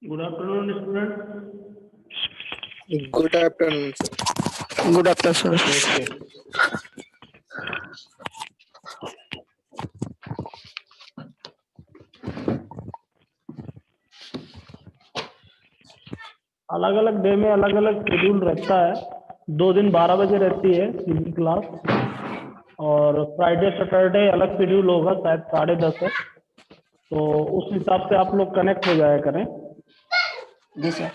Good afternoon, student. Good afternoon, sir. Good afternoon, sir. Okay. अलग अलग day में अलग अलग शेड्यूल रहता है। 2 दिन 12 बजे रहती है हिंदी क्लास, और फ्राइडे सैटरडे अलग शेड्यूल होगा, शायद 10:30 है। तो उस हिसाब से आप लोग कनेक्ट हो जाया करें। जी सर।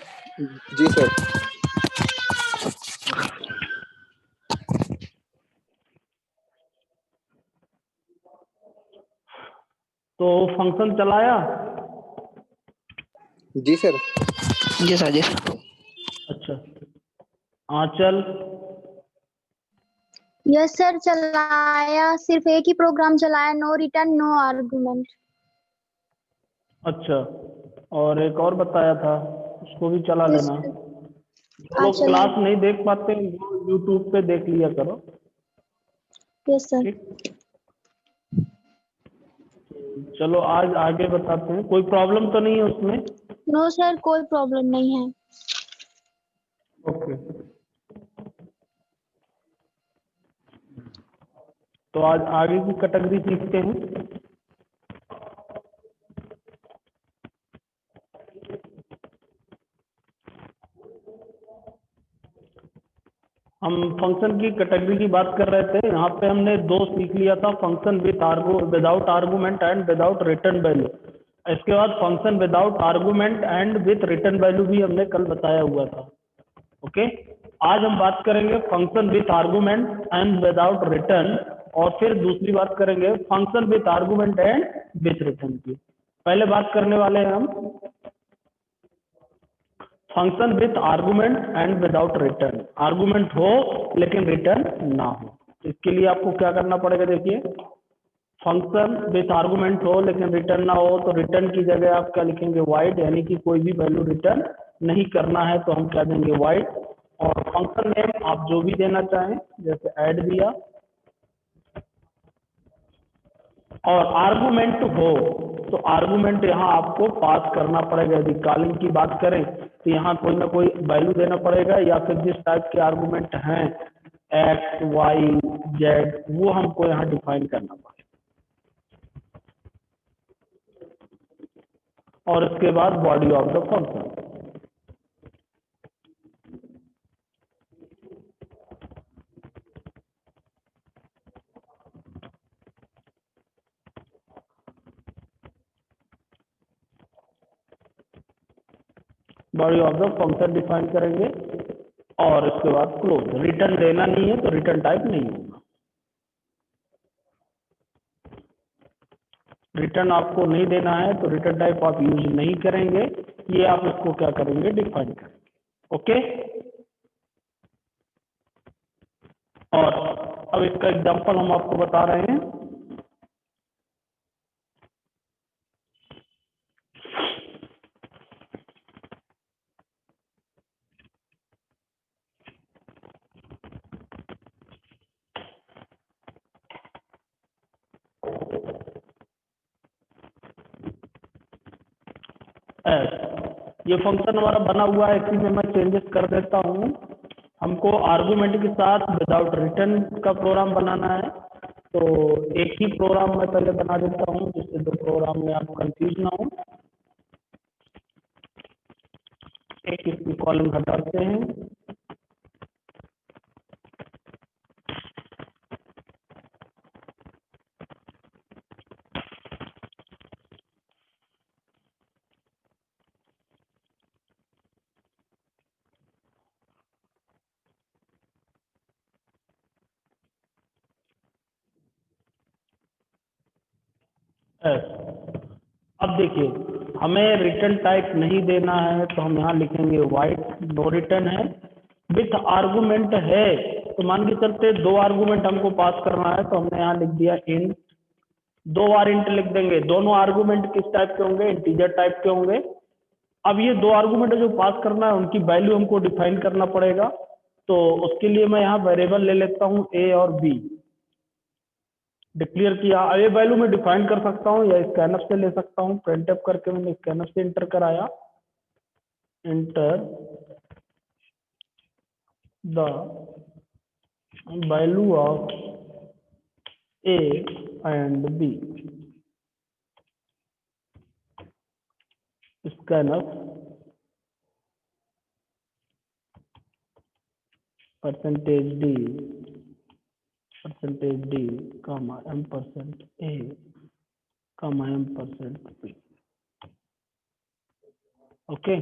जी सर। तो फंक्शन चलाया? जी सर। जी सर। जी सर। अच्छा, आंचल? यस सर, चलाया। सिर्फ एक ही प्रोग्राम चलाया, नो रिटर्न नो आर्गुमेंट। अच्छा, और एक और बताया था, उसको भी चला यस लेना। सर। जो लोग चलिए। क्लास नहीं देख पाते हैं वो यूट्यूब पे देख लिया करो। Yes sir. ठीक, चलो आज आगे बताते हैं। कोई प्रॉब्लम तो नहीं है उसमें? नो सर, कोई प्रॉब्लम नहीं है। ओके, तो आज आगे की कैटेगरी सीखते हैं। हम फंक्शन की कैटेगरी की बात कर रहे थे। यहाँ पे हमने 2 सीख लिया था, function without argument and without return value. इसके बाद function without argument and with return value भी हमने कल बताया हुआ था। ओके, आज हम बात करेंगे function with argument and without return, और फिर दूसरी बात करेंगे function with argument and with return की। पहले बात करने वाले हैं हम function with argument and without return. Argument हो लेकिन रिटर्न ना हो। इसके लिए आपको क्या करना पड़ेगा? देखिए, फंक्शन विथ आर्गूमेंट हो लेकिन रिटर्न ना हो, तो रिटर्न की जगह आप क्या लिखेंगे? वाइड, यानी कि कोई भी वैल्यू रिटर्न नहीं करना है तो हम क्या देंगे? वाइड। और फंक्शन नेम आप जो भी देना चाहें, जैसे ऐड दिया। और आर्गूमेंट हो तो आर्गूमेंट यहाँ आपको पास करना पड़ेगा। यदि कॉलिंग की बात करें तो यहाँ कोई ना कोई वैल्यू देना पड़ेगा, या फिर जिस टाइप के आर्गूमेंट हैं एक्स वाई जेड, वो हमको यहाँ डिफाइन करना पड़ेगा। और इसके बाद body of the function. Body of the function define करेंगे, और इसके बाद क्लोज। रिटर्न देना नहीं है तो रिटर्न टाइप नहीं होगा। रिटर्न आपको नहीं देना है तो रिटर्न टाइप आप यूज नहीं करेंगे। ये आप इसको क्या करेंगे? डिफाइन करेंगे। ओके, और अब इसका एग्जांपल हम आपको बता रहे हैं। ये फंक्शन हमारा बना हुआ है, इसी में मैं चेंजेस कर देता हूँ। हमको आर्गुमेंट के साथ विदाउट रिटर्न का प्रोग्राम बनाना है, तो एक ही प्रोग्राम मैं पहले बना देता हूँ जिससे 2 प्रोग्राम में आप कंफ्यूज ना हो। एक इसकी कॉलम हटाते हैं। अब देखिए, हमें रिटर्न टाइप नहीं देना है तो हम यहाँ लिखेंगे वाइड, नो रिटर्न है। विथ आर्गुमेंट है तो मान के चलते 2 आर्गुमेंट हमको पास करना है, तो हमने यहाँ लिख दिया इंट। 2 बार इंट लिख देंगे। दोनों आर्गुमेंट किस टाइप के होंगे? इंटीजर टाइप के होंगे। अब ये 2 आर्गुमेंट जो पास करना है उनकी वैल्यू हमको डिफाइन करना पड़ेगा। तो उसके लिए मैं यहाँ वेरिएबल ले लेता हूँ ए और बी। डिक्लेयर किया, ये वैल्यू मैं डिफाइन कर सकता हूँ या स्कैनफ से ले सकता हूँ। प्रिंटफ करके मैंने स्कैनफ से इंटर कराया। enter the value of A and B. Scanf %D, comma %A, comma %B. Okay,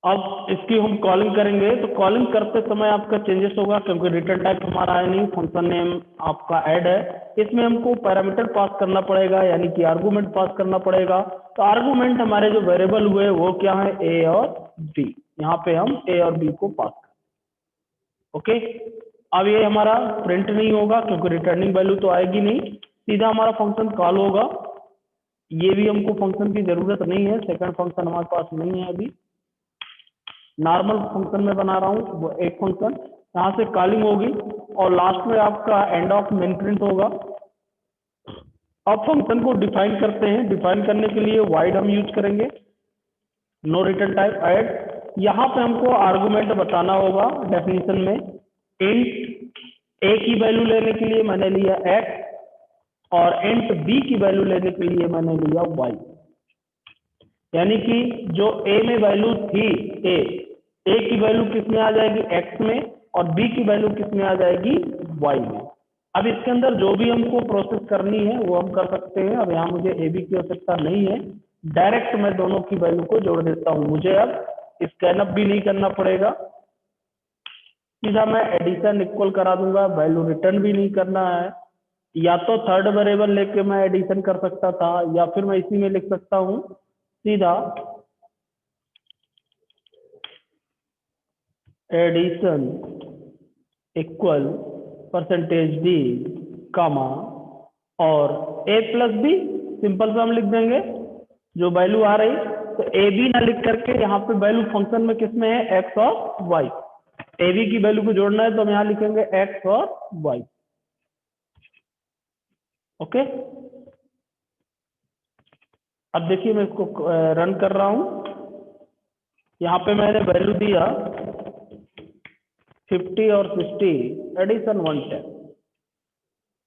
अब इसकी हम कॉलिंग करेंगे तो कॉलिंग करते समय आपका चेंजेस होगा क्योंकि रिटर्न टाइप हमारा है नहीं, फंक्शन नेम आपका ऐड है। इसमें हमको पैरामीटर पास करना पड़ेगा यानी कि आर्गुमेंट पास करना पड़ेगा। तो आर्गुमेंट हमारे जो वेरिएबल हुए वो क्या है, ए और बी। यहाँ पे हम ए और बी को पास करें। ओके, अब ये हमारा प्रिंट नहीं होगा क्योंकि रिटर्निंग वैल्यू तो आएगी नहीं, सीधा हमारा फंक्शन कॉल होगा। ये भी हमको फंक्शन की जरूरत नहीं है, सेकंड फंक्शन हमारे पास नहीं है अभी, नॉर्मल फंक्शन में बना रहा हूँ वो एक फंक्शन। यहाँ से कॉलिंग होगी और लास्ट में आपका एंड ऑफ मेन प्रिंट होगा। अब फंक्शन को डिफाइन करते हैं। डिफाइन करने के लिए वाइड हम यूज करेंगे, नो रिटर्न टाइप ऐड। यहाँ पे हमको आर्गुमेंट बताना होगा डेफिनेशन में। इंट ए की वैल्यू लेने के लिए मैंने लिया एक्स और इंट बी की वैल्यू लेने के लिए मैंने लिया वाई। यानी कि जो ए में वैल्यू थी ए की वैल्यू किस में आ जाएगी, एक्स में, और बी की वैल्यू किस में आ जाएगी, वाई में। अब इसके अंदर जो भी हमको प्रोसेस करनी है वो हम कर सकते हैं। अब यहाँ मुझे ए बी की आवश्यकता नहीं है, डायरेक्ट मैं दोनों की वैल्यू को जोड़ देता हूँ। मुझे अब स्कैनअप भी नहीं करना पड़ेगा, सीधा मैं एडिशन इक्वल करा दूंगा, वैल्यू रिटर्न भी नहीं करना है। या तो थर्ड वेरिएबल लेके मैं एडिशन कर सकता था या फिर मैं इसी में लिख सकता हूँ सीधा एडिशन इक्वल %D कामा और a प्लस बी, सिंपल सा हम लिख देंगे जो वैल्यू आ रही। तो ए बी ना लिख करके यहाँ पे वैल्यू फंक्शन में किस में है, एक्स और वाई। ए बी की वैल्यू को जोड़ना है तो हम यहाँ लिखेंगे एक्स और वाई। ओके, अब देखिए मैं इसको रन कर रहा हूं। यहाँ पे मैंने वैल्यू दिया 50 और 60, एडिशन 110।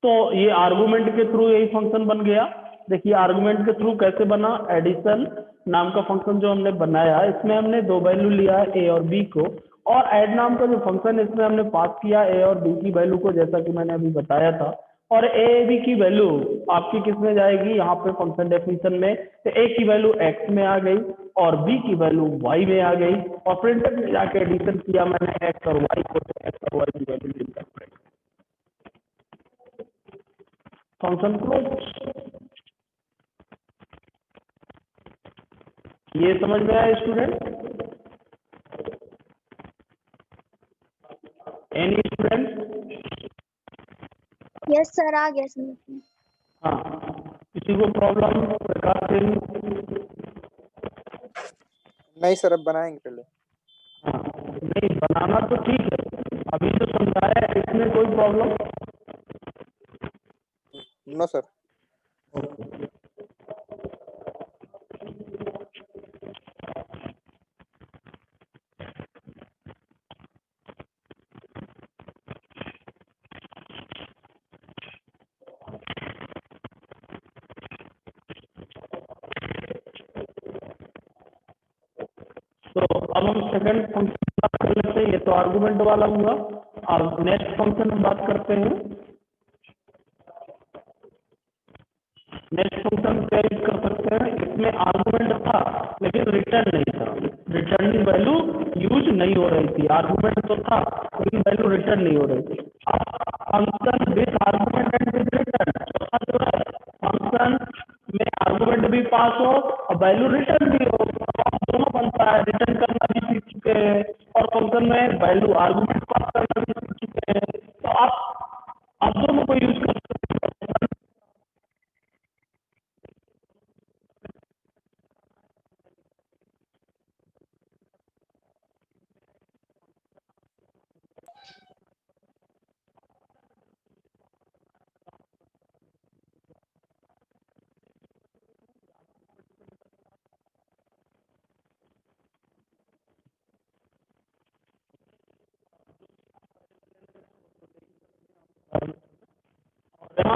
तो ये आर्गुमेंट के थ्रू यही फंक्शन बन गया। देखिए आर्गुमेंट के थ्रू कैसे बना, एडिशन नाम का फंक्शन जो हमने बनाया इसमें हमने दो वैल्यू लिया है ए और बी को, और ऐड नाम का जो फंक्शन है इसमें हमने पास किया ए और बी की वैल्यू को, जैसा कि मैंने अभी बताया था। और ए बी की वैल्यू आपकी किस में जाएगी, यहाँ पे फंक्शन डेफिनेशन में। तो ए की वैल्यू एक्स में आ गई और बी की वैल्यू वाई में आ गई, और प्रिंटर में जाके एडिशन किया मैंने एक्स और वाई को, तो एक्स और वाई की वैल्यू लिख कर पड़ेगा। Function close. ये समझ में आया student? Any student? Yes sir, आ गया समझ में। हाँ, किसी को प्रॉब्लम प्रकाश सिंह? नहीं सर, अब बनाएंगे पहले। हाँ, नहीं बनाना तो ठीक है, अभी तो समझाया है, इसमें कोई प्रॉब्लम? No sir. तो अब हम सेकंड फंक्शन बात कर लेते हैं। ये तो आर्गुमेंट वाला हुआ। अब नेक्स्ट फंक्शन हम बात करते हैं। नेक्स्ट फंक्शन क्या यूज कर सकते हैं, इसमें आर्गुमेंट था लेकिन रिटर्न नहीं था, रिटर्निंग वैल्यू यूज नहीं हो रही थी। आर्गुमेंट तो था लेकिन वैल्यू रिटर्न नहीं हो रही थी। अब function with argument and with return, चौथा जो है फंक्शन में आर्गुमेंट भी पास हो और वैल्यू रिटर्न भी हो, दोनों बनता है। रिटर्न करना भी सीख चुके हैं और फंक्शन में वैल्यू आर्गुमेंट पास करना भी सीख चुके हैं, तो आप दोनों को यूज कर सकते हैं।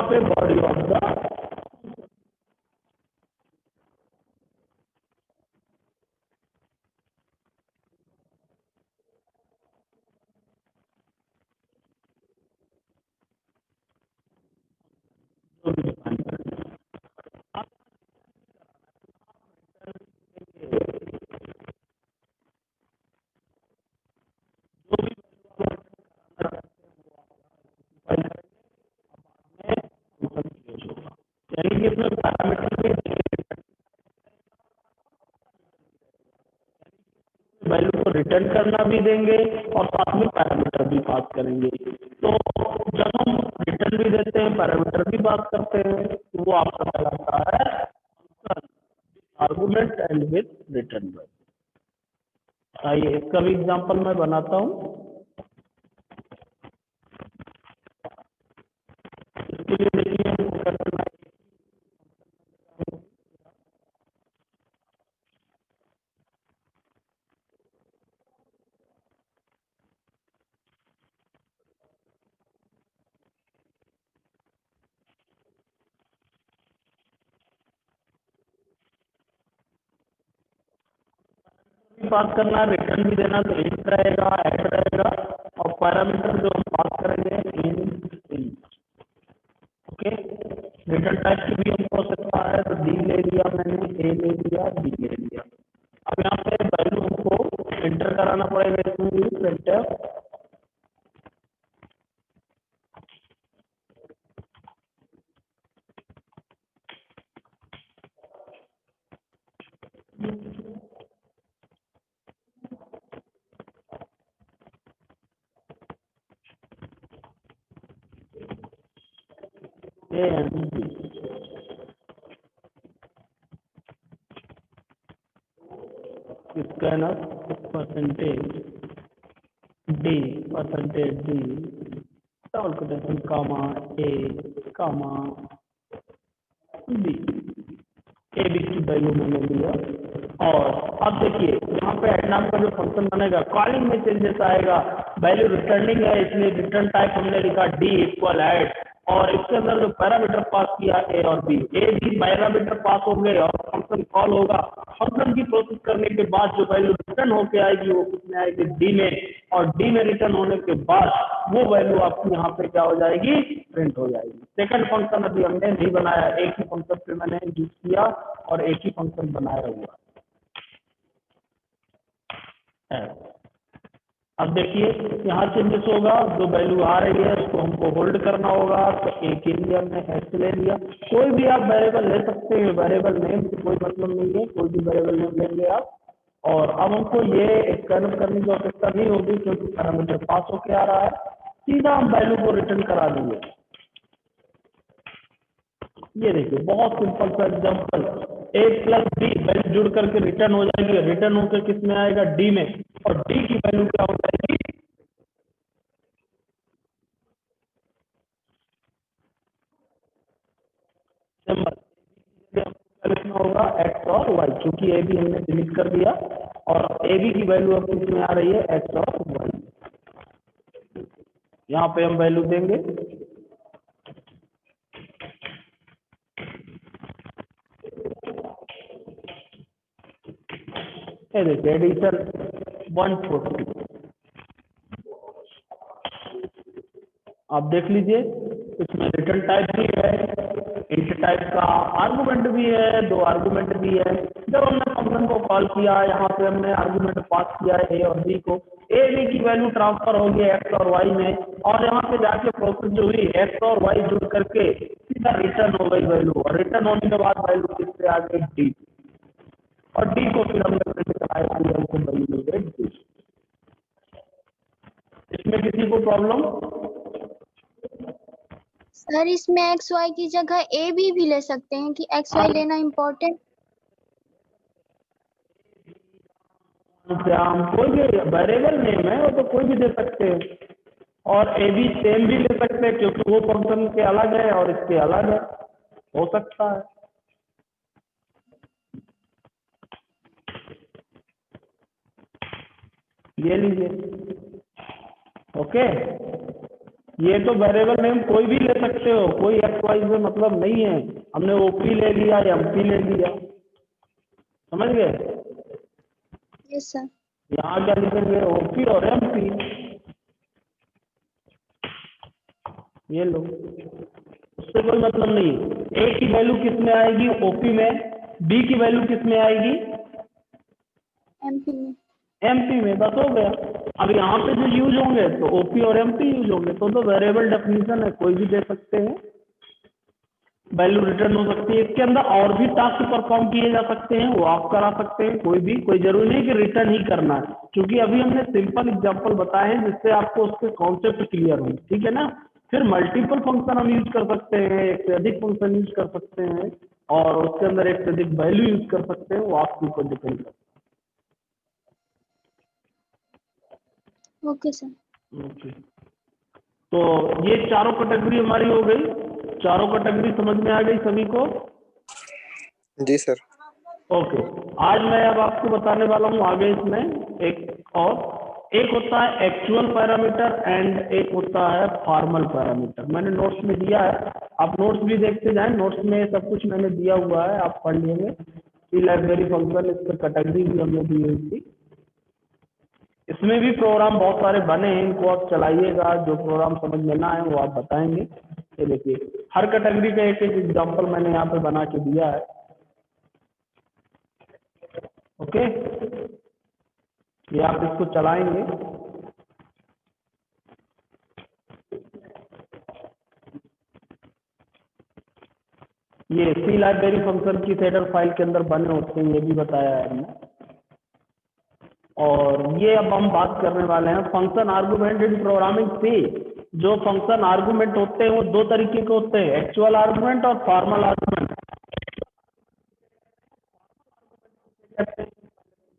पे बॉडी ऑफ द यानी कि इसमें पैरामीटर भी वैल्यू को रिटर्न करना भी देंगे और साथ में पैरामीटर भी पास करेंगे। तो जब हम रिटर्न भी देते हैं पैरामीटर भी पास करते हैं तो वो आपका कहलाता है argument and with return value. आइए इसका भी एग्जांपल मैं बनाता हूँ। इसके लिए देखिए हमको क्या करना है। पास करना है, रिटर्न भी देना, तो इंट रहेगा, ऐड रहेगा और पैरामीटर जो हम पास करेंगे इंट। ओके, रिटर्न टाइप की भी हमको सकता है, तो डी ले लिया मैंने, ए ले लिया, डी ले लिया। अब यहाँ पे वैल्यू हमको एंटर कराना पड़ेगा इसमें भी, printf a and b. Scanf percentage d double quotation comma A comma b, a b की वैल्यू मैंने लिया। और अब देखिए यहाँ पे ऐड नाम का जो फंक्शन बनेगा, कॉलिंग में चेंजेस आएगा। वैल्यू रिटर्निंग है इसलिए रिटर्न टाइप हमने लिखा डी इक्वल ऐड, और इसके अंदर जो पैरामीटर पास किया ए और b, a b parameter pass होंगे और फंक्शन कॉल होगा। फंक्शन की प्रोसेस करने के बाद जो वैल्यू रिटर्न होके आएगी वो किसमें आएगी, डी में, और डी में रिटर्न होने के बाद वो वैल्यू आपकी यहाँ पे क्या हो जाएगी, प्रिंट हो जाएगी। सेकंड फंक्शन अभी हमने नहीं बनाया, एक ही फंक्शन पे मैंने यूज किया और एक ही फंक्शन बनाया हुआ है। अब देखिए यहाँ चेंजेस होगा, जो वैल्यू आ रही है उसको हमको होल्ड करना होगा, तो एक एरिया में हैश ले लिया। कोई भी आप वेरिएबल ले सकते हैं, वेरिएबल नेम से कोई मतलब नहीं है, कोई भी वेरिएबल नेम लेंगे आप। और अब हमको ये स्कैन करने की आवश्यकता नहीं होगी क्योंकि पैरामीटर पास होके आ रहा है, सीधा हम वैल्यू को रिटर्न करा देंगे। ये देखिए बहुत सिंपल सा एग्जांपल, ए प्लस बी वैल्यू जुड़ करके रिटर्न हो जाएगी, रिटर्न होकर किस में आएगा, डी में, और डी की वैल्यू क्या हो जाएगी, लिखना होगा एक्स और वाई, क्योंकि ए बी हमने डिलीट कर दिया और ए बी की वैल्यू अब किस में आ रही है, एक्स और वाई। यहाँ पे हम वैल्यू देंगे देखिए एडिशन 140। आप देख लीजिए इसमें रिटर्न टाइप भी है, इंट टाइप का आर्गुमेंट भी है, दो आर्गुमेंट भी है। जब हमने फंक्शन को कॉल किया, यहाँ पे हमने आर्गुमेंट पास किया है ए और बी को, ए बी की वैल्यू ट्रांसफर होगी एक्स और वाई में, और यहाँ पे जाके प्रोसेस जो हुई एक्स और वाई जुड़ करके सीधा रिटर्न हो गई वैल्यू, और रिटर्न होने के बाद वैल्यू किससे आ गई, डी, और डी को फिर हमने प्रिंट कराया डी हमको वैल्यू दे डी। इसमें किसी को प्रॉब्लम? सर इसमें एक्स वाई की जगह ए बी भी ले सकते हैं कि एक्स वाई लेना इम्पोर्टेंट? हम कोई भी वेरिएबल नेम है वो तो कोई भी दे सकते हैं, और ए बी सेम भी ले सकते हैं क्योंकि वो फंक्शन के अलग है और इसके अलग है, हो सकता है। ये लीजिए, ओके। ये तो वेरिएबल नेम कोई भी ले सकते हो, कोई एक्स वाई से मतलब नहीं है। हमने ओपी ले लिया या एमपी ले लिया, समझ गए? Yes sir. यहाँ क्या लिखेंगे, ओपी और एमपी। ये लो, उससे कोई मतलब नहीं। ए की वैल्यू किस में आएगी, ओपी में। बी की वैल्यू किस में आएगी, एमपी में। एमपी में, बस हो गया। अब यहाँ पे जो यूज होंगे तो ओपी और एमपी यूज होंगे। तो वेरिएबल डेफिनेशन है, कोई भी दे सकते हैं, वैल्यू रिटर्न हो सकती है। इसके अंदर और भी टास्क परफॉर्म किए जा सकते हैं, वो आप करा सकते हैं, कोई भी, कोई जरूरी नहीं कि रिटर्न ही करना है, क्योंकि अभी हमने सिंपल एग्जांपल बताए हैं जिससे आपको उसके कॉन्सेप्ट क्लियर हो, ठीक है ना। फिर मल्टीपल फंक्शन हम यूज कर सकते हैं, एक से अधिक फंक्शन यूज कर सकते हैं, और उसके अंदर एक से अधिक वैल्यू यूज कर सकते हैं, वो आपके ऊपर डिपेंड करता ओके सर। है। ओके, तो ये चारों कैटेगरी हमारी हो गई। चारों कैटेगरी समझ में आ गई सभी को? जी सर। ओके, आज मैं अब आपको बताने वाला हूँ आगे इसमें एक और, एक होता है एक्चुअल पैरामीटर एंड एक होता है फॉर्मल पैरामीटर। मैंने नोट्स में दिया है, आप नोट्स भी देखते जाएं, नोट्स में सब कुछ मैंने दिया हुआ है, आप पढ़ लेंगे। सी लाइब्रेरी फंक्शन, इस पर कैटेगरी भी हमने दी हुई थी। इसमें भी प्रोग्राम बहुत सारे बने हैं, इनको आप चलाइएगा, जो प्रोग्राम समझ में ना आए वो आप बताएंगे। ये देखिए, हर कैटेगरी का एक एक एग्जाम्पल मैंने यहाँ पे बना के दिया है। ओके, ये आप इसको चलाएंगे। ये सी लाइब्रेरी फंक्शन की हेडर फाइल के अंदर बने होते हैं, ये भी बताया है हमने। और ये अब हम बात करने वाले हैं function argument in programming C. जो फंक्शन आर्गुमेंट होते हैं वो दो तरीके के होते हैं, एक्चुअल आर्गुमेंट और फॉर्मल आर्गुमेंट।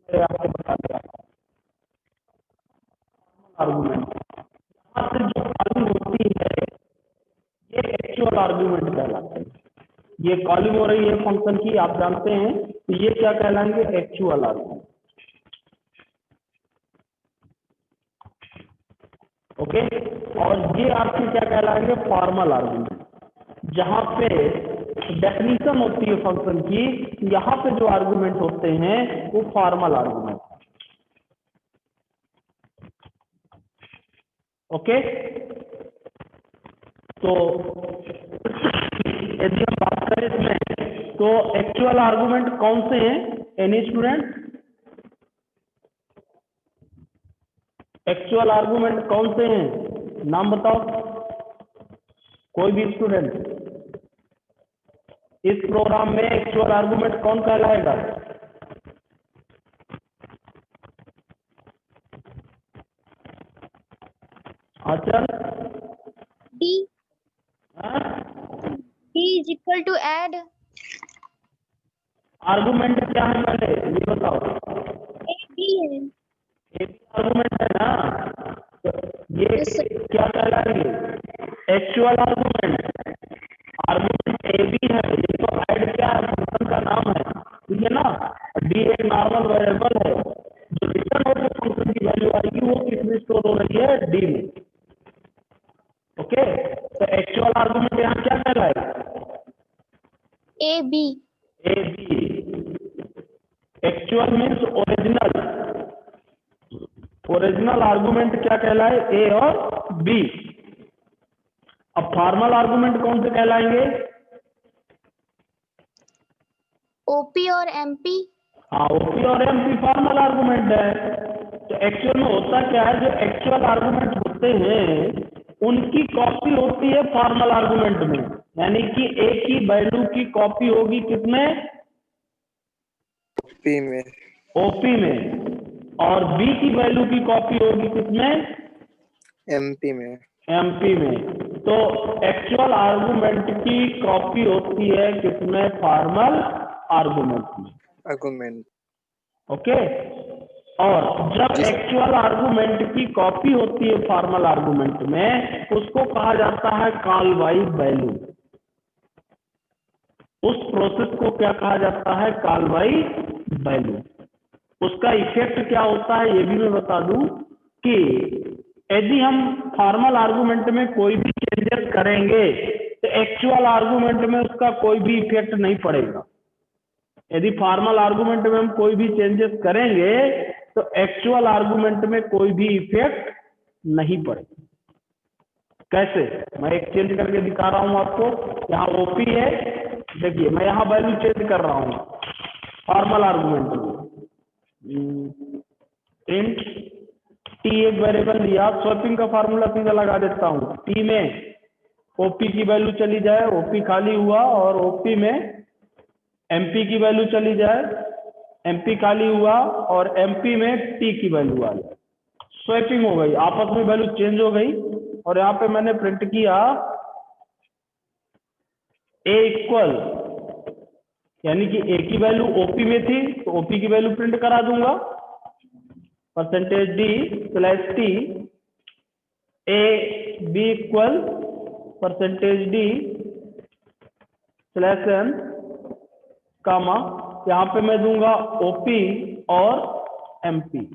आपको बता दिया आर्गुमेंट, यहाँ से जो कॉलिंग होती है ये एक्चुअल आर्गुमेंट कहलाते हैं। ये कॉलिंग हो रही है फंक्शन की, आप जानते हैं, तो ये क्या कहलाएंगे, एक्चुअल आर्गुमेंट। ओके, और ये आपके क्या कहलाएंगे, फॉर्मल आर्गुमेंट। जहां पे डेफिनेशन होती है फंक्शन की, यहाँ पे जो आर्गुमेंट होते हैं वो फॉर्मल आर्गुमेंट। ओके, तो यदि हम बात करें इसमें, तो एक्चुअल आर्गुमेंट कौन से हैं, एनी स्टूडेंट? एक्चुअल आर्गुमेंट कौन से हैं, नाम बताओ, कोई भी स्टूडेंट। इस प्रोग्राम में एक्चुअल आर्गुमेंट कौन कहलाएगा? अचल, D. D is equal to add. Argument क्या है पहले ये बताओ। ए बी है। एक आर्गुमेंट है ना, तो ये Yes, sir. क्या कहलाएंगे, actual argument. Argument A B है, ये तो ऐड क्या है, फंक्शन का नाम है, ठीक है ना। डी एक नॉर्मल वेरिएबल है, जो रिटर्न होकर फंक्शन की वैल्यू आएगी वो किसमें स्टोर हो रही है, डी में। ओके, तो एक्चुअल आर्गुमेंट यहाँ क्या कहलाएगा, a b. A b. Actual means original, original argument क्या कहलाए, ए और बी। अब फॉर्मल आर्गुमेंट कौन से कहलाएंगे, ओपी और एमपी। हाँ, ओपी और एमपी फॉर्मल आर्गुमेंट है। तो एक्चुअल में होता क्या है, जो एक्चुअल आर्गुमेंट होते हैं उनकी कॉपी होती है फॉर्मल आर्गुमेंट में, यानी कि ए की वैल्यू की कॉपी होगी किसमें, पी में। ओपी में, और बी की वैल्यू की कॉपी होगी किसमें, एमपी में। एमपी में। तो एक्चुअल आर्गुमेंट की कॉपी होती है किसमें, फॉर्मल आर्गुमेंट में। आर्गुमेंट। ओके, और जब जी सर। एक्चुअल आर्गुमेंट की कॉपी होती है फॉर्मल आर्गुमेंट में, उसको कहा जाता है कॉल बाई वैल्यू। उस प्रोसेस को क्या कहा जाता है, कॉल बाई वैल्यू। उसका इफेक्ट क्या होता है ये भी मैं बता दूं कि यदि हम फॉर्मल आर्गुमेंट में कोई भी चेंजेस करेंगे तो एक्चुअल आर्गुमेंट में उसका कोई भी इफेक्ट नहीं पड़ेगा। यदि फॉर्मल आर्गुमेंट में हम कोई भी चेंजेस करेंगे तो एक्चुअल आर्गुमेंट में कोई भी इफेक्ट नहीं पड़ेगा। कैसे? मैं एक चेंज करके दिखा रहा हूं आपको। यहाँ ओपी है, देखिए मैं यहाँ वैल्यू चेंज कर रहा हूँ फॉर्मल आर्गुमेंट में। इंट टी एक वेरिएबल लिया, स्वैपिंग का फार्मूला सीधा लगा देता हूँ। टी में ओपी की वैल्यू चली जाए, ओपी खाली हुआ, और ओपी में एमपी की वैल्यू चली जाए, एमपी खाली हुआ, और एमपी में टी की वैल्यू आ जाए। स्वैपिंग हो गई, आपस में वैल्यू चेंज हो गई। और यहाँ पे मैंने प्रिंट किया ए इक्वल, यानी कि ए की वैल्यू ओपी में थी तो ओपी की वैल्यू प्रिंट करा दूंगा, percentage D slash T. A B equal percentage D slash N comma, यहाँ पे मैं दूंगा ओपी और एमपी।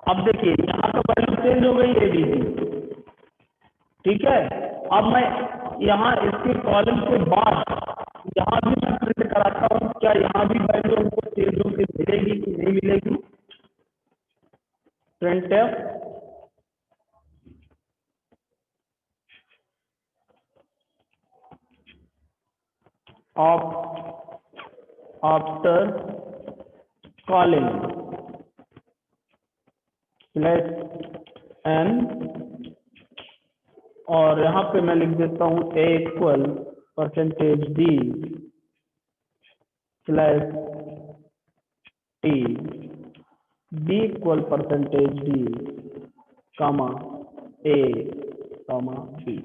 अब देखिए यहाँ तो वैल्यू चेंज हो गई ए बी की, ठीक है। अब मैं यहाँ इसके कॉलम के बाद यहाँ भी मैं प्रिंट कराता हूँ, क्या यहाँ भी वैल्यू हमको चेंज होकर मिलेगी कि नहीं मिलेगी। Print after calling slash N, और यहाँ पे मैं लिख देता हूँ A equal percentage D slash T, B equal percentage D comma A comma B.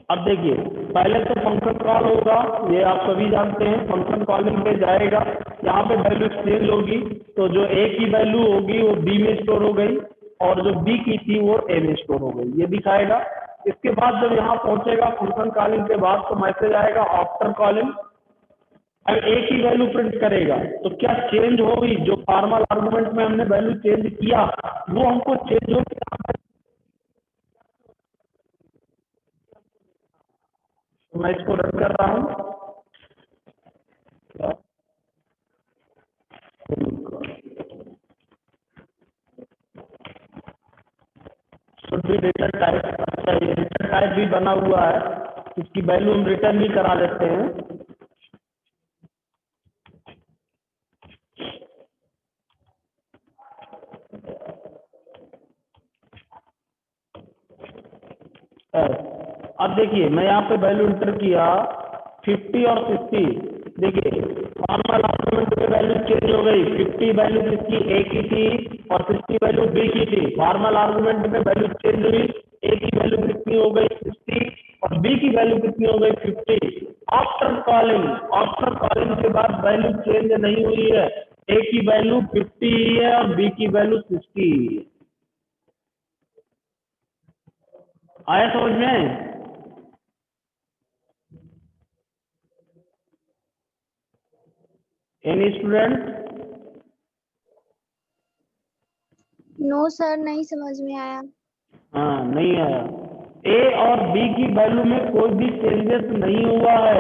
अब देखिए पहले तो फंक्शन कॉल होगा, ये आप सभी जानते हैं। फंक्शन कॉलिंग पे जाएगा, यहाँ पे वैल्यू चेंज होगी, तो जो ए की वैल्यू होगी वो बी में स्टोर हो गई, और जो बी की थी वो ए में स्टोर हो गई, ये दिखाएगा। इसके बाद जब यहाँ पहुंचेगा फंक्शन कॉलिंग के बाद तो मैसेज आएगा आफ्टर कॉलिंग। अब ए की वैल्यू प्रिंट करेगा तो क्या चेंज होगी? जो फॉर्मल आर्गुमेंट में हमने वैल्यू चेंज किया वो हमको चेंज होगी। मैं इसको रन कर रहा हूं। डेटा टाइप, अच्छा ये डेटा टाइप भी बना हुआ है, इसकी वैल्यू हम रिटर्न भी करा लेते हैं। अब देखिए मैं यहाँ पे वैल्यू इंटर किया 50 और 60, देखिए फॉर्मल आर्गुमेंट में वैल्यू चेंज हो गई। 50 वैल्यू किसकी? ए की थी, और 60 वैल्यू बी की थी। फॉर्मल आर्गुमेंट में वैल्यू चेंज हुई, ए की वैल्यू कितनी हो गई? 60, और बी की वैल्यू कितनी हो गई? 50। आफ्टर कॉलिंग के बाद वैल्यू चेंज नहीं हुई है, ए की वैल्यू 50 है और बी की वैल्यू 60 है। आया समझ में? Any student? नो सर, नहीं समझ में आया। हाँ नहीं आया। ए और बी की वैल्यू में कोई भी चेंजेस नहीं हुआ है,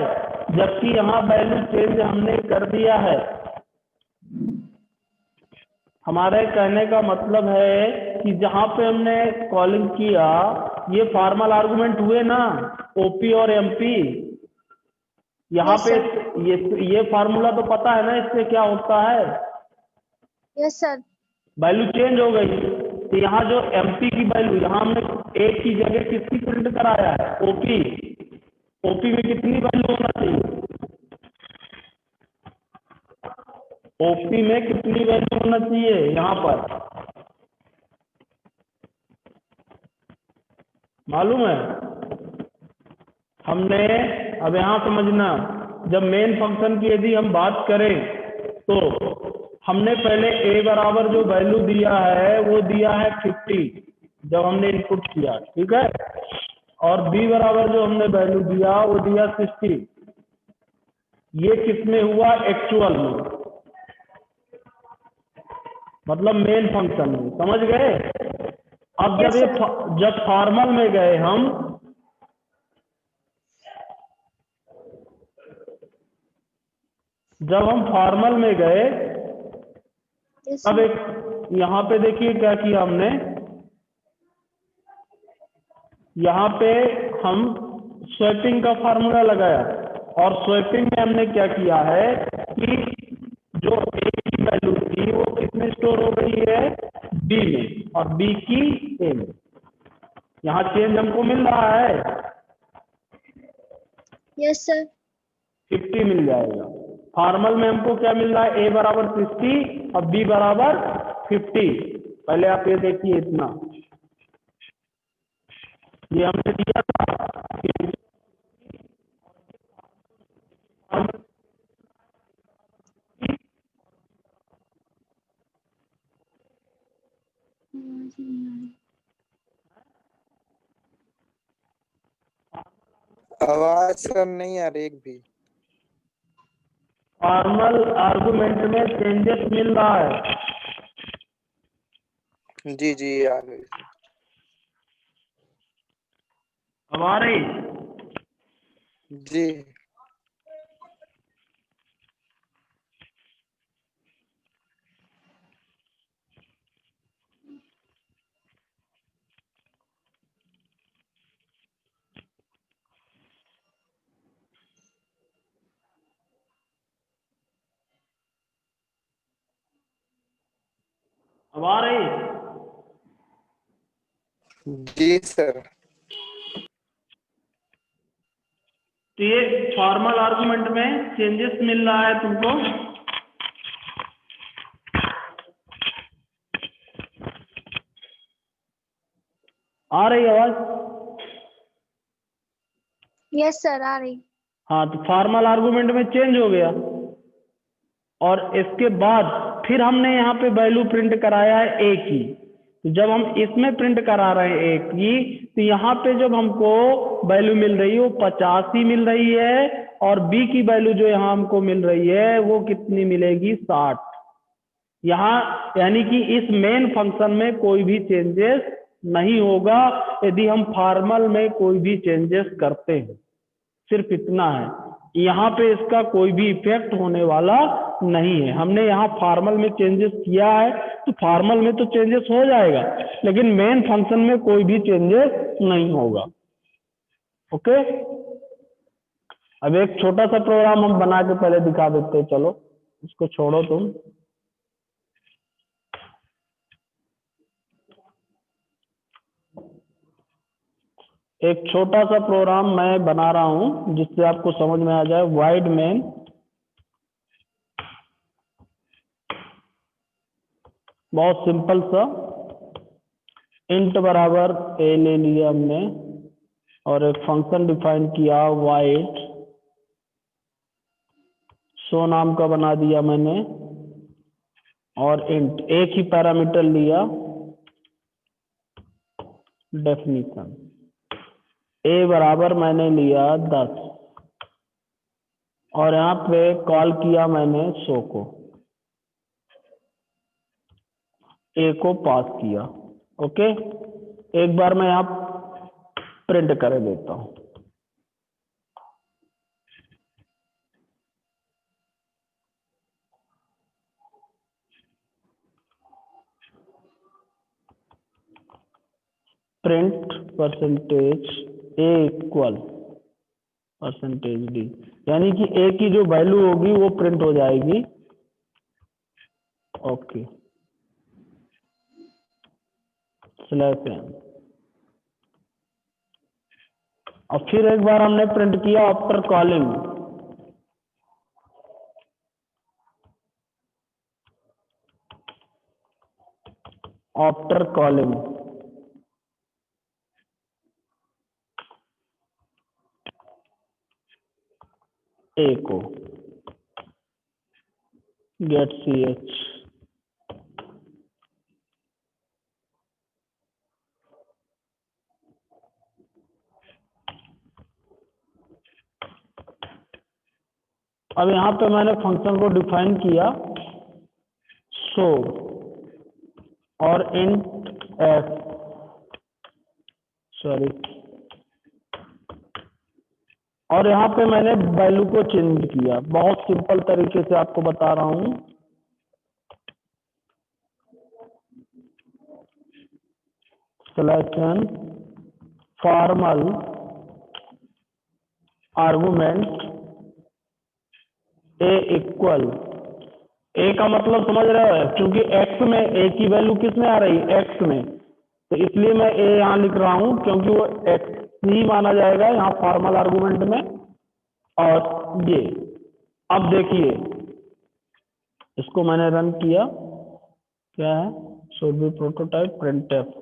जबकि यहाँ वैल्यू चेंज हमने कर दिया है। हमारे कहने का मतलब है कि जहाँ पे हमने कॉलिंग किया, ये फॉर्मल आर्गुमेंट हुए ना ओपी और एमपी, यहाँ Yes, पे ये फार्मूला तो पता है ना इससे क्या होता है? Yes sir. वैल्यू चेंज हो गई तो यहाँ जो एमपी की वैल्यू, यहाँ हमने ए की जगह किसकी प्रिंट कराया है? ओपी। ओपी में कितनी वैल्यू होना चाहिए? ओपी में कितनी वैल्यू होना चाहिए यहाँ पर मालूम है? हमने, अब यहाँ समझना, जब मेन फंक्शन की यदि हम बात करें तो हमने पहले ए बराबर जो वैल्यू दिया है वो दिया है 50 जब हमने इनपुट किया, ठीक है। और बी बराबर जो हमने वैल्यू दिया वो दिया 60। ये किस में हुआ? एक्चुअल में। मतलब मेन फंक्शन में, समझ गए। अब Yes, जब फॉर्मल में गए हम, जब हम फॉर्मल में गए yes, तब एक यहाँ पे देखिए क्या किया हमने, यहाँ पे हम स्वैपिंग का फार्मूला लगाया और स्वैपिंग में हमने क्या किया है कि जो ए की वैल्यू थी वो किसमें स्टोर हो गई है, बी में, और बी की ए में। यहाँ चेंज हमको मिल रहा है, yes sir, 50 मिल जाएगा। फॉर्मल में हमको क्या मिल रहा है, ए बराबर 60 और बी बराबर 50। पहले आप ये देखिए, इतना ये हमने दिया था कि आवाज सर नहीं आ रही एक भी। फॉर्मल आर्गुमेंट में चेंजेस मिल रहा है। जी जी आ गई। अब आ रही, जी अब आ रही। जी सर। तो ये फॉर्मल आर्गुमेंट में चेंजेस मिल रहा है तुमको। आ रही आवाज? yes sir, आ रही। हाँ, तो फॉर्मल आर्गुमेंट में चेंज हो गया और इसके बाद फिर हमने यहाँ पे वैल्यू प्रिंट कराया है ए की। तो जब हम इसमें प्रिंट करा रहे हैं ए की, तो यहाँ पे जब हमको वैल्यू मिल रही है वो 85 मिल रही है, और बी की वैल्यू जो यहाँ हमको मिल रही है वो कितनी मिलेगी, 60। यहाँ यानी कि इस मेन फंक्शन में कोई भी चेंजेस नहीं होगा यदि हम फॉर्मल में कोई भी चेंजेस करते हैं। सिर्फ इतना है, यहाँ पे इसका कोई भी इफेक्ट होने वाला नहीं है। हमने यहाँ फॉर्मल में चेंजेस किया है तो फॉर्मल में तो चेंजेस हो जाएगा, लेकिन मेन फंक्शन में कोई भी चेंजेस नहीं होगा। ओके, अब एक छोटा सा प्रोग्राम हम बना के पहले दिखा देते हैं। चलो इसको छोड़ो तुम। एक छोटा सा प्रोग्राम मैं बना रहा हूं जिससे आपको समझ में आ जाए। वाइड मेन बहुत सिंपल सा, इंट बराबर ए ले लिया हमने और एक फंक्शन डिफाइन किया वाइड शो नाम का बना दिया मैंने, और इंट एक ही पैरामीटर लिया, डेफिनेशन ए बराबर मैंने लिया 10 और यहाँ पे कॉल किया मैंने शो को, ए को पास किया। ओके, एक बार मैं यहाँ प्रिंट कर देता हूँ। प्रिंट परसेंटेज ए इक्वल परसेंटेज डी, यानी कि ए की जो वैल्यू होगी वो प्रिंट हो जाएगी। Okay, slash N. और फिर एक बार हमने प्रिंट किया after calling, after calling a को गेट सी एच। अब यहाँ पे मैंने फंक्शन को डिफाइन किया शो और इंट एफ, सॉरी, और यहाँ पे मैंने वैल्यू को चेंज किया। बहुत सिंपल तरीके से आपको बता रहा हूँ। सिलेक्शन फॉर्मल आर्गुमेंट ए इक्वल, ए का मतलब समझ रहे हो, क्योंकि एक्स में ए की वैल्यू किस में आ रही है, एक्स में, तो इसलिए मैं ए यहाँ लिख रहा हूँ क्योंकि वो एक्स ही माना जाएगा यहाँ फॉर्मल आर्गुमेंट में। और ये अब देखिए, इसको मैंने रन किया, क्या है, शुड बी प्रोटोटाइप प्रिंटफ।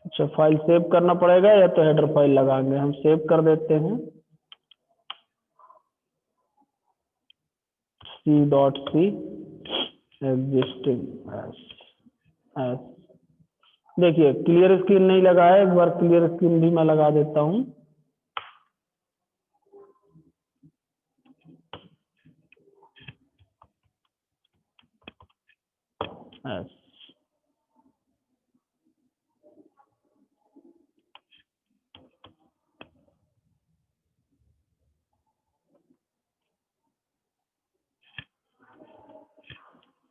अच्छा, फाइल सेव करना पड़ेगा या तो हेडर फाइल लगाएंगे, हम सेव कर देते हैं c.c एग्जिस्टिंग एस। देखिए क्लियर स्क्रीन नहीं लगा है, एक बार क्लियर स्क्रीन भी मैं लगा देता हूं। एस,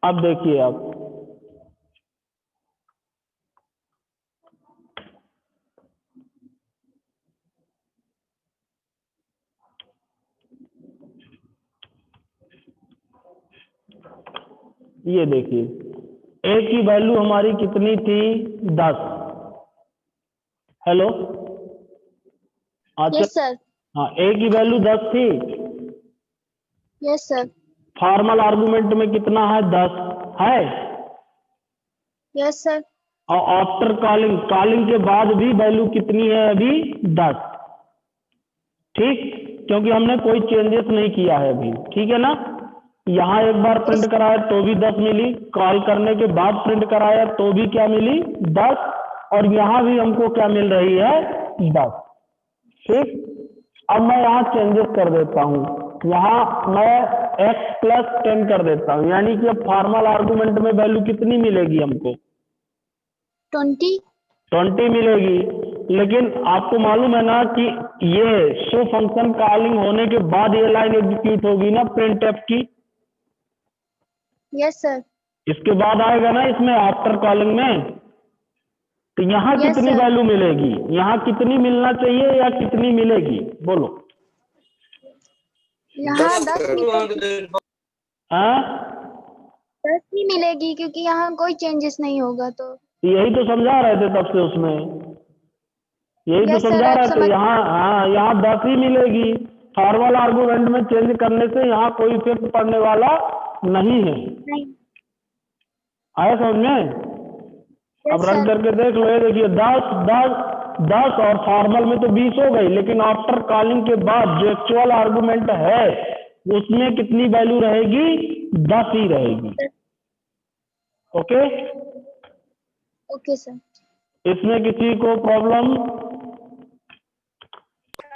अब देखिए आप, ये देखिए ए की वैल्यू हमारी कितनी थी, 10। Hello, yes sir. हाँ, ए की वैल्यू 10 थी। Yes sir. फॉर्मल आर्गुमेंट में कितना है, 10 है। Yes sir. और आफ्टर कॉलिंग, कॉलिंग के बाद भी वैल्यू कितनी है अभी, 10। ठीक, क्योंकि हमने कोई चेंजेस नहीं किया है अभी, ठीक है ना। यहाँ एक बार प्रिंट कराया तो भी 10 मिली, कॉल करने के बाद प्रिंट कराया तो भी क्या मिली, 10, और यहाँ भी हमको क्या मिल रही है, 10। ठीक, अब मैं यहाँ चेंजेस कर देता हूँ, यहाँ मैं x + 10 कर देता हूँ, यानी कि अब फॉर्मल आर्गुमेंट में वैल्यू कितनी मिलेगी हमको, 20 मिलेगी। लेकिन आपको मालूम है ना कि ये शो फंक्शन कॉलिंग होने के बाद ये लाइन एग्जीक्यूट होगी ना प्रिंटफ की। Yes sir. इसके बाद आएगा ना इसमें आफ्टर कॉलिंग में, तो यहाँ Yes, कितनी sir. वैल्यू मिलेगी, यहाँ कितनी मिलना चाहिए या कितनी मिलेगी, बोलो। यहाँ 10 मिलेगी। हाँ, 10 ही मिलेगी क्योंकि यहाँ कोई चेंजेस नहीं होगा तो। यही तो समझा रहे थे तब से उसमें, यही तो Yes, sir, समझा आप रहे थे। समझ। यहाँ, हाँ, यहाँ 10 ही मिलेगी। फॉर्मल आर्गुमेंट में चेंज करने से यहाँ कोई इफेक्ट पड़ने वाला नहीं है। नहीं। आया समझ में? अब Yes, रन sir. करके देख लो, ये देखिए 10 और फॉर्मल में तो 20 हो गई, लेकिन आफ्टर कॉलिंग के बाद जो एक्चुअल आर्गुमेंट है उसमें कितनी वैल्यू रहेगी, 10 ही रहेगी। Okay, okay sir. इसमें किसी को प्रॉब्लम?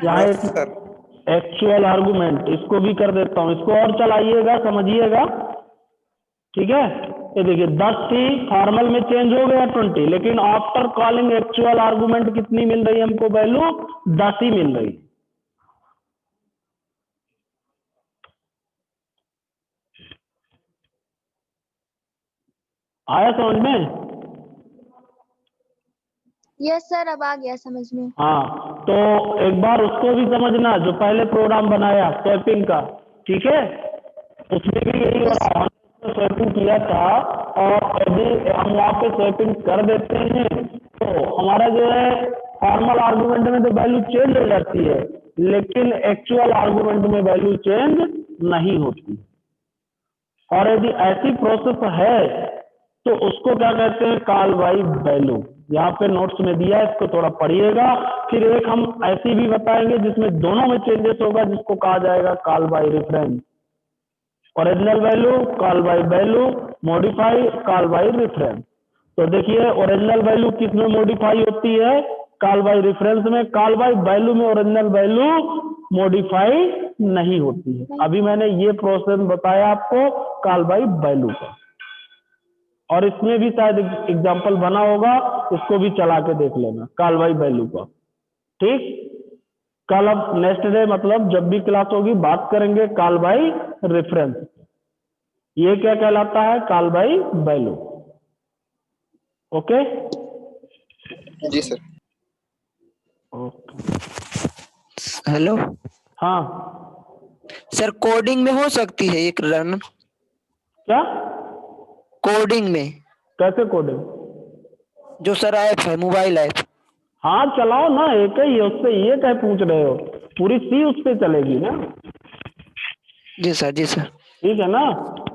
यहाँ नहीं एक सर। एक्चुअल आर्गुमेंट, इसको भी कर देता हूँ, इसको और चलाइएगा, समझिएगा, ठीक है। ये देखिए 10 थी, फॉर्मल में चेंज हो गया 20, लेकिन आफ्टर कॉलिंग एक्चुअल आर्गुमेंट कितनी मिल रही है हमको वैल्यू, 10 ही मिल रही। आया समझ में? यस सर, अब आ गया समझ में। हाँ, तो एक बार उसको भी समझना जो पहले प्रोग्राम बनाया स्वैपिंग का, ठीक है, उसमें भी यही हो रहा है, स्वैपिंग किया था, और यदि हम वहाँ पे स्वैपिंग कर देते हैं तो हमारा जो है फॉर्मल आर्गुमेंट में तो वैल्यू चेंज हो जाती है, लेकिन एक्चुअल आर्गुमेंट में वैल्यू चेंज नहीं होती। और यदि ऐसी प्रोसेस है तो उसको क्या कहते हैं, कॉल बाय वैल्यू। यहाँ पे नोट्स में दिया है, इसको थोड़ा पढ़िएगा। फिर एक हम ऐसी भी बताएंगे जिसमें दोनों में चेंजेस होगा, जिसको कहा जाएगा call by reference. Original value call by value, modify call by reference. तो देखिए ओरिजिनल वैल्यू किस में मॉडिफाई होती है, कॉल बाय रेफरेंस में। कॉल बाय वैल्यू में ओरिजिनल वैल्यू मॉडिफाई नहीं होती है। अभी मैंने ये प्रोसेस बताया आपको कॉल बाय वैल्यू का। और इसमें भी शायद एग्जाम्पल बना होगा, इसको भी चला के देख लेना कॉल बाय वैल्यू का। ठीक, कल अब नेक्स्ट डे मतलब जब भी क्लास होगी बात करेंगे कॉल बाय रेफरेंस। ये क्या कहलाता है? Call by value. ओके जी सर। ओके। हेलो हाँ सर, कोडिंग में हो सकती है एक रन? क्या? कोडिंग में? कैसे कोडिंग? जो सर ऐप है, मोबाइल ऐप। हाँ चलाओ ना, एक ही है उससे, ये क्या पूछ रहे हो? पूरी सी उस पे चलेगी ना। जी सर, जी सर। ठीक है ना,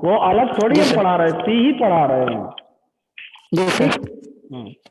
वो अलग थोड़ी जी हम सर। पढ़ा रहे, सी ही पढ़ा रहे हैं। जी सर। ठीक।